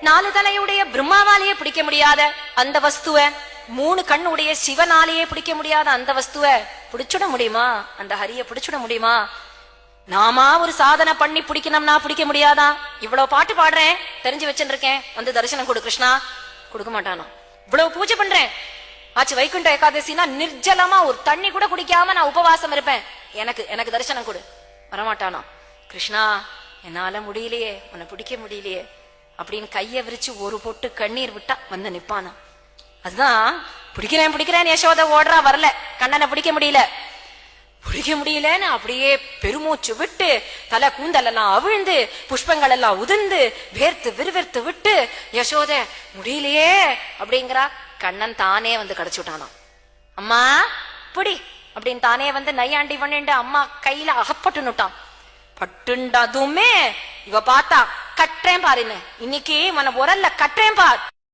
4 தலையுடைய பிரம்மாவாலேயே பிடிக்க முடியாத அந்த வஸ்துவ, 3 கண்ணுடைய சிவனாலேயே பிடிக்க முடியாத அந்த வஸ்துவ பிடிச்சுட முடியுமா? அந்த ஹரிய பிடிச்சுட முடியுமா? நாமா ஒரு சாதனை பண்ணி பிடிக்கணும்னா பிடிக்க முடியாதா? இவ்வளவு பாட்டு பாடுறேன், தெரிஞ்சு வச்சுருக்கேன், வந்து தரிசனம் கொடு கிருஷ்ணா. கொடுக்க மாட்டானோ? இவ்வளவு பூஜை பண்றேன், ஆச்சு வைகுண்ட ஏகாதசினா நிர்ஜலமா ஒரு தண்ணி கூட குடிக்காம நான் உபவாசம் இருப்பேன், எனக்கு தரிசனம் கொடு. வரமாட்டானோ? கிருஷ்ணா என்னால முடியலையே, உன்னை பிடிக்க முடியலையே அப்படின்னு கைய விரிச்சு ஒரு பொட்டு கண்ணீர் விட்டா வந்து நிப்பானா. அதுதான் பிடிக்கிறேன் யசோத ஓடுறா, வரல, கண்ணனை பிடிக்க முடியலன்னு அப்படியே பெருமூச்சு விட்டு தலை கூந்தல் எல்லாம் அவிழ்ந்து புஷ்பங்கள் எல்லாம் உதிர்ந்து வேர்த்து விறுவிறுத்து விட்டு யசோத முடியலையே அப்படிங்கிறா. கண்ணன் தானே வந்து கிடைச்சு விட்டானா. அம்மா பிடி அப்படின்னு தானே வந்து நையாண்டி பண்ணிண்டு அம்மா கையில அகப்பட்டுனுட்டான். பட்டுண்டதுமே இவ பார்த்தா, கட்டுறேன் பாருன்னு, இன்னைக்கு மன உரல்ல கட்டுறேன் பார்.